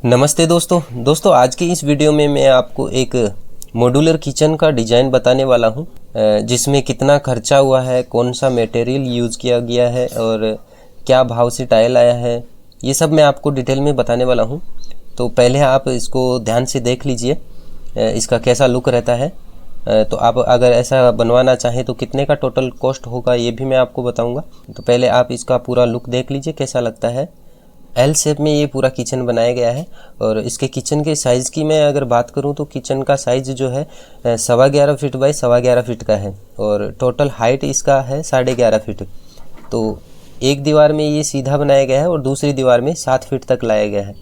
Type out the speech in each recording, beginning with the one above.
नमस्ते दोस्तों आज की इस वीडियो में मैं आपको एक मॉड्यूलर किचन का डिज़ाइन बताने वाला हूं, जिसमें कितना खर्चा हुआ है, कौन सा मटेरियल यूज़ किया गया है और क्या भाव से टाइल आया है, ये सब मैं आपको डिटेल में बताने वाला हूं। तो पहले आप इसको ध्यान से देख लीजिए, इसका कैसा लुक रहता है। तो आप अगर ऐसा बनवाना चाहें तो कितने का टोटल कॉस्ट होगा ये भी मैं आपको बताऊँगा। तो पहले आप इसका पूरा लुक देख लीजिए कैसा लगता है। एल शेप में ये पूरा किचन बनाया गया है और इसके किचन के साइज़ की मैं अगर बात करूं तो किचन का साइज़ जो है 11.5 फीट बाई 11.5 फीट का है और टोटल हाइट इसका है 11.5 फीट। तो एक दीवार में ये सीधा बनाया गया है और दूसरी दीवार में 7 फीट तक लाया गया है।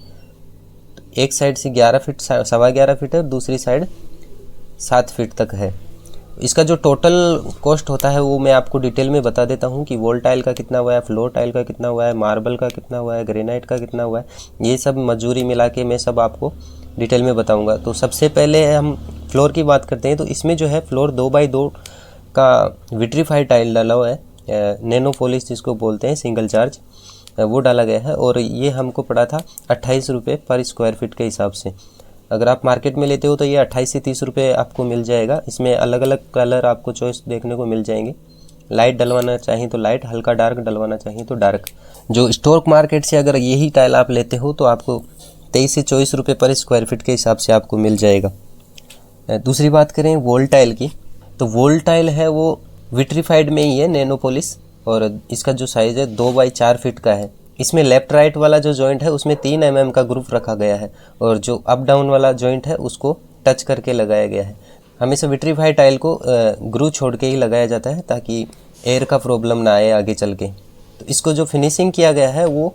एक साइड से 11 फीट 11.5 फीट है और दूसरी साइड 7 फीट तक है। इसका जो टोटल कॉस्ट होता है वो मैं आपको डिटेल में बता देता हूँ कि वॉल टाइल का कितना हुआ है, फ्लोर टाइल का कितना हुआ है, मार्बल का कितना हुआ है, ग्रेनाइट का कितना हुआ है, ये सब मजदूरी मिला के मैं सब आपको डिटेल में बताऊँगा। तो सबसे पहले हम फ्लोर की बात करते हैं। तो इसमें जो है फ्लोर 2x2 का विट्रीफाइड टाइल डाला हुआ है, नैनो पॉलिश जिसको बोलते हैं, सिंगल चार्ज, वो डाला गया है और ये हमको पड़ा था 28 रुपये पर स्क्वायर फीट के हिसाब से। अगर आप मार्केट में लेते हो तो ये 28 से 30 रुपये आपको मिल जाएगा। इसमें अलग अलग कलर आपको चॉइस देखने को मिल जाएंगे। लाइट डलवाना चाहिए तो लाइट, हल्का डार्क डलवाना चाहिए तो डार्क। जो स्टॉक मार्केट से अगर यही टाइल आप लेते हो तो आपको 23 से 24 रुपये पर स्क्वायर फीट के हिसाब से आपको मिल जाएगा। दूसरी बात करें वॉल टाइल की, तो वॉल टाइल है वो विट्रीफाइड में ही है, नैनो पॉलिश, और इसका जो साइज़ है 2x4 फीट का है। इसमें लेफ़्ट राइट वाला जो जॉइंट है उसमें 3 mm का ग्रुप रखा गया है और जो अप डाउन वाला जॉइंट है उसको टच करके लगाया गया है। हमेशा विट्रीफाइड टाइल को ग्रू छोड़ के ही लगाया जाता है ताकि एयर का प्रॉब्लम ना आए आगे चल के। तो इसको जो फिनिशिंग किया गया है वो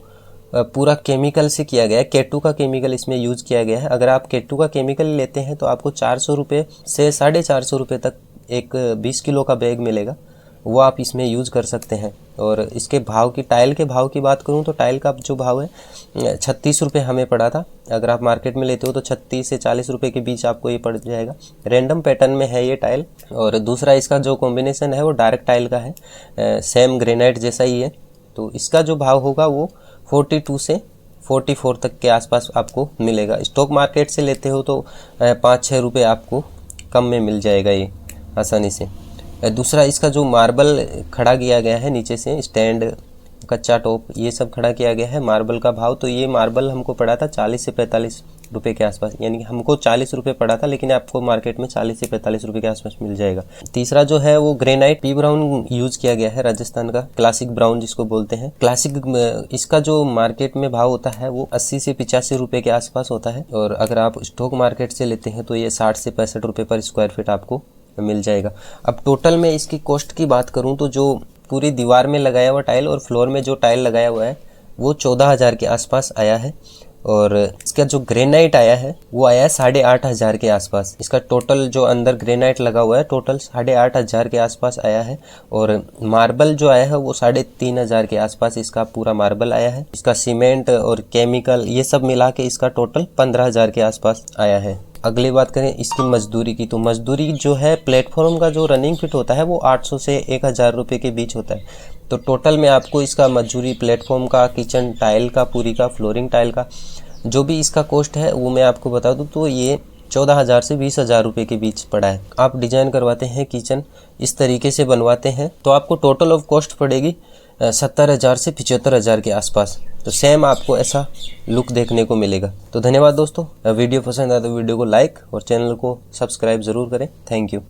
पूरा केमिकल से किया गया है। K2 का केमिकल इसमें यूज़ किया गया है। अगर आप K2 का केमिकल लेते हैं तो आपको 400 रुपये से 450 रुपये तक एक 20 किलो का बैग मिलेगा, वो आप इसमें यूज़ कर सकते हैं। और इसके भाव की, टाइल के भाव की बात करूं तो टाइल का जो भाव है 36 रुपये हमें पड़ा था। अगर आप मार्केट में लेते हो तो 36 से 40 रुपये के बीच आपको ये पड़ जाएगा। रैंडम पैटर्न में है ये टाइल। और दूसरा इसका जो कॉम्बिनेशन है वो डार्क टाइल का है, सेम ग्रेनाइट जैसा ही है। तो इसका जो भाव होगा वो 42 से 44 तक के आसपास आपको मिलेगा। स्टॉक मार्केट से लेते हो तो 5-6 रुपये आपको कम में मिल जाएगा ये आसानी से। दूसरा इसका जो मार्बल खड़ा किया गया है, नीचे से स्टैंड, कच्चा टॉप, ये सब खड़ा किया गया है। मार्बल का भाव, तो ये मार्बल हमको पड़ा था 40 से 45 रुपये के आसपास, यानी कि हमको 40 रुपये पड़ा था लेकिन आपको मार्केट में 40 से 45 रुपये के आसपास मिल जाएगा। तीसरा जो है वो ग्रेनाइट पी ब्राउन यूज़ किया गया है, राजस्थान का क्लासिक ब्राउन जिसको बोलते हैं। क्लासिक, इसका जो मार्केट में भाव होता है वो 80 से 85 रुपये के आसपास होता है और अगर आप स्टॉक मार्केट से लेते हैं तो ये 60 से 65 रुपये पर स्क्वायर फीट आपको मिल जाएगा। अब टोटल में इसकी कॉस्ट की बात करूं तो जो पूरी दीवार में लगाया हुआ टाइल और फ्लोर में जो टाइल लगाया हुआ है वो 14,000 के आसपास आया है और इसका जो ग्रेनाइट आया है वो आया है 8,500 के आसपास। इसका टोटल जो अंदर ग्रेनाइट लगा हुआ है टोटल 8,500 के आसपास आया है और मार्बल जो आया है वो 3,500 के आसपास इसका पूरा मार्बल आया है। इसका सीमेंट और केमिकल ये सब मिला के इसका टोटल 15,000 के आसपास आया है। अगली बात करें इसकी मजदूरी की, तो मजदूरी जो है प्लेटफॉर्म का जो रनिंग फिट होता है वो 800 से 1,000 रुपये के बीच होता है। तो टोटल में आपको इसका मजदूरी प्लेटफॉर्म का, किचन टाइल का, पूरी का, फ्लोरिंग टाइल का, जो भी इसका कॉस्ट है वो मैं आपको बता दूं तो ये 14,000 से 20,000 रुपये के बीच पड़ा है। आप डिजाइन करवाते हैं किचन, इस तरीके से बनवाते हैं तो आपको टोटल ऑफ कॉस्ट पड़ेगी 70,000 से 75,000 के आसपास। तो सेम आपको ऐसा लुक देखने को मिलेगा। तो धन्यवाद दोस्तों। वीडियो पसंद आए तो वीडियो को लाइक और चैनल को सब्सक्राइब ज़रूर करें। Thank you.